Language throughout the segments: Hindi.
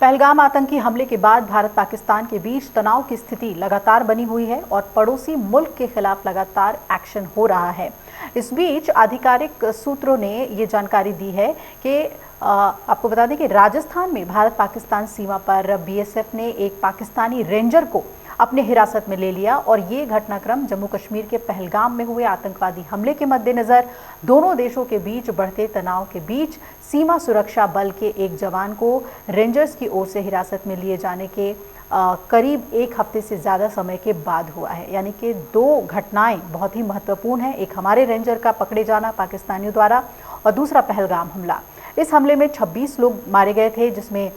पहलगाम आतंकी हमले के बाद भारत पाकिस्तान के बीच तनाव की स्थिति लगातार बनी हुई है और पड़ोसी मुल्क के खिलाफ लगातार एक्शन हो रहा है। इस बीच आधिकारिक सूत्रों ने ये जानकारी दी है कि आपको बता दें कि राजस्थान में भारत पाकिस्तान सीमा पर बीएसएफ ने एक पाकिस्तानी रेंजर को अपने हिरासत में ले लिया और ये घटनाक्रम जम्मू कश्मीर के पहलगाम में हुए आतंकवादी हमले के मद्देनजर दोनों देशों के बीच बढ़ते तनाव के बीच सीमा सुरक्षा बल के एक जवान को रेंजर्स की ओर से हिरासत में लिए जाने के करीब एक हफ्ते से ज़्यादा समय के बाद हुआ है। यानी कि दो घटनाएं बहुत ही महत्वपूर्ण हैं, एक हमारे रेंजर का पकड़े जाना पाकिस्तानियों द्वारा और दूसरा पहलगाम हमला। इस हमले में 26 लोग मारे गए थे, जिसमें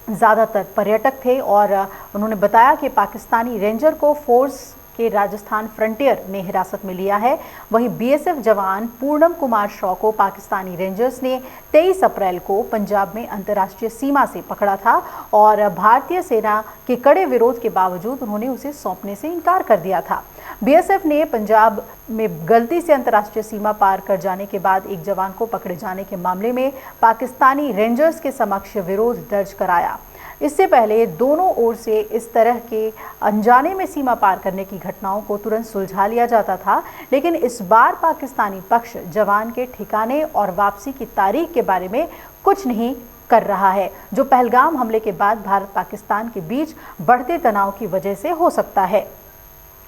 ज़्यादातर पर्यटक थे और उन्होंने बताया कि पाकिस्तानी रेंजर को फोर्स के राजस्थान फ्रंटियर ने हिरासत में लिया है। वहीं बीएसएफ जवान पूर्णम कुमार शॉ को पाकिस्तानी रेंजर्स ने 23 अप्रैल को पंजाब में अंतर्राष्ट्रीय सीमा से पकड़ा था और भारतीय सेना के कड़े विरोध के बावजूद उन्होंने उसे सौंपने से इनकार कर दिया था। बीएसएफ ने पंजाब में गलती से अंतर्राष्ट्रीय सीमा पार कर जाने के बाद एक जवान को पकड़े जाने के मामले में पाकिस्तानी रेंजर्स के समक्ष विरोध दर्ज कराया। इससे पहले दोनों ओर से इस तरह के अनजाने में सीमा पार करने की घटनाओं को तुरंत सुलझा लिया जाता था, लेकिन इस बार पाकिस्तानी पक्ष जवान के ठिकाने और वापसी की तारीख के बारे में कुछ नहीं कर रहा है, जो पहलगाम हमले के बाद भारत पाकिस्तान के बीच बढ़ते तनाव की वजह से हो सकता है।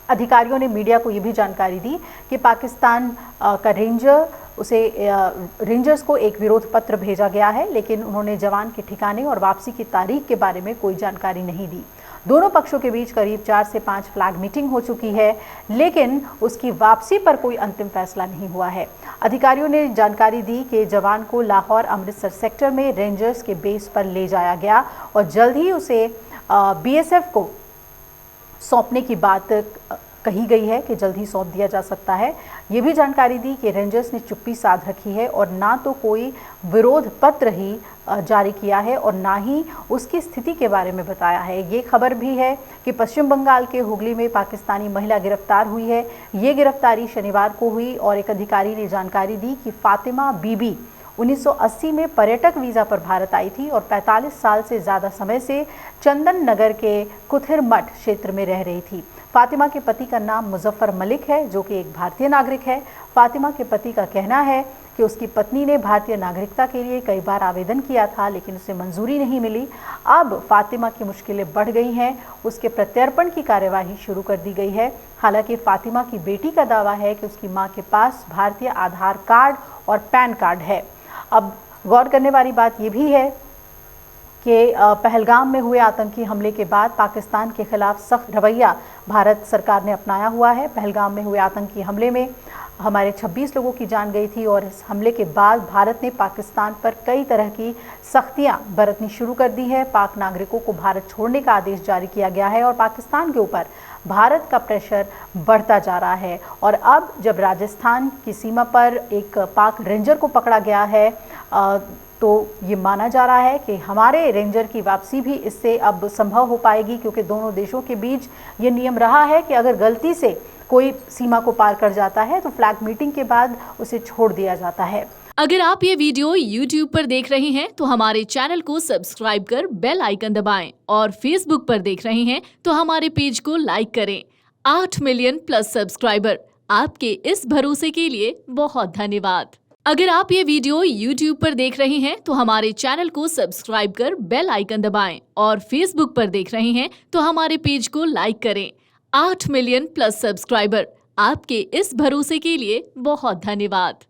अधिकारियों ने मीडिया को ये भी जानकारी दी कि पाकिस्तान का रेंजर्स को एक विरोध पत्र भेजा गया है, लेकिन उन्होंने जवान के ठिकाने और वापसी की तारीख के बारे में कोई जानकारी नहीं दी। दोनों पक्षों के बीच करीब 4 से 5 फ्लैग मीटिंग हो चुकी है, लेकिन उसकी वापसी पर कोई अंतिम फैसला नहीं हुआ है। अधिकारियों ने जानकारी दी कि जवान को लाहौर अमृतसर सेक्टर में रेंजर्स के बेस पर ले जाया गया और जल्द ही उसे बीएसएफ को सौंपने की बात कही गई है कि जल्द ही सौंप दिया जा सकता है। ये भी जानकारी दी कि रेंजर्स ने चुप्पी साध रखी है और ना तो कोई विरोध पत्र ही जारी किया है और ना ही उसकी स्थिति के बारे में बताया है। ये खबर भी है कि पश्चिम बंगाल के हुगली में पाकिस्तानी महिला गिरफ्तार हुई है। ये गिरफ्तारी शनिवार को हुई और एक अधिकारी ने जानकारी दी कि फातिमा बीबी 1980 में पर्यटक वीज़ा पर भारत आई थी और 45 साल से ज़्यादा समय से चंदन नगर के कुथिर मठ क्षेत्र में रह रही थी। फातिमा के पति का नाम मुजफ्फर मलिक है, जो कि एक भारतीय नागरिक है। फातिमा के पति का कहना है कि उसकी पत्नी ने भारतीय नागरिकता के लिए कई बार आवेदन किया था, लेकिन उसे मंजूरी नहीं मिली। अब फातिमा की मुश्किलें बढ़ गई हैं, उसके प्रत्यर्पण की कार्यवाही शुरू कर दी गई है। हालांकि फातिमा की बेटी का दावा है कि उसकी मां के पास भारतीय आधार कार्ड और पैन कार्ड है। अब गौर करने वाली बात यह भी है कि पहलगाम में हुए आतंकी हमले के बाद पाकिस्तान के खिलाफ सख्त रवैया भारत सरकार ने अपनाया हुआ है। पहलगाम में हुए आतंकी हमले में हमारे 26 लोगों की जान गई थी और इस हमले के बाद भारत ने पाकिस्तान पर कई तरह की सख्तियां बरतनी शुरू कर दी है। पाक नागरिकों को भारत छोड़ने का आदेश जारी किया गया है और पाकिस्तान के ऊपर भारत का प्रेशर बढ़ता जा रहा है। और अब जब राजस्थान की सीमा पर एक पाक रेंजर को पकड़ा गया है तो ये माना जा रहा है कि हमारे रेंजर की वापसी भी इससे अब संभव हो पाएगी, क्योंकि दोनों देशों के बीच ये नियम रहा है कि अगर गलती से कोई सीमा को पार कर जाता है तो फ्लैग मीटिंग के बाद उसे छोड़ दिया जाता है। अगर आप ये वीडियो YouTube पर देख रहे हैं तो हमारे चैनल को सब्सक्राइब कर बेल आइकन दबाएं और Facebook पर देख रहे हैं तो हमारे पेज को लाइक करें। 8 मिलियन प्लस सब्सक्राइबर, आपके इस भरोसे के लिए बहुत धन्यवाद। अगर आप ये वीडियो YouTube पर देख रहे हैं तो हमारे चैनल को सब्सक्राइब कर बेल आइकन दबाएं और Facebook पर देख रहे हैं तो हमारे पेज को लाइक करें। 8 मिलियन प्लस सब्सक्राइबर, आपके इस भरोसे के लिए बहुत धन्यवाद।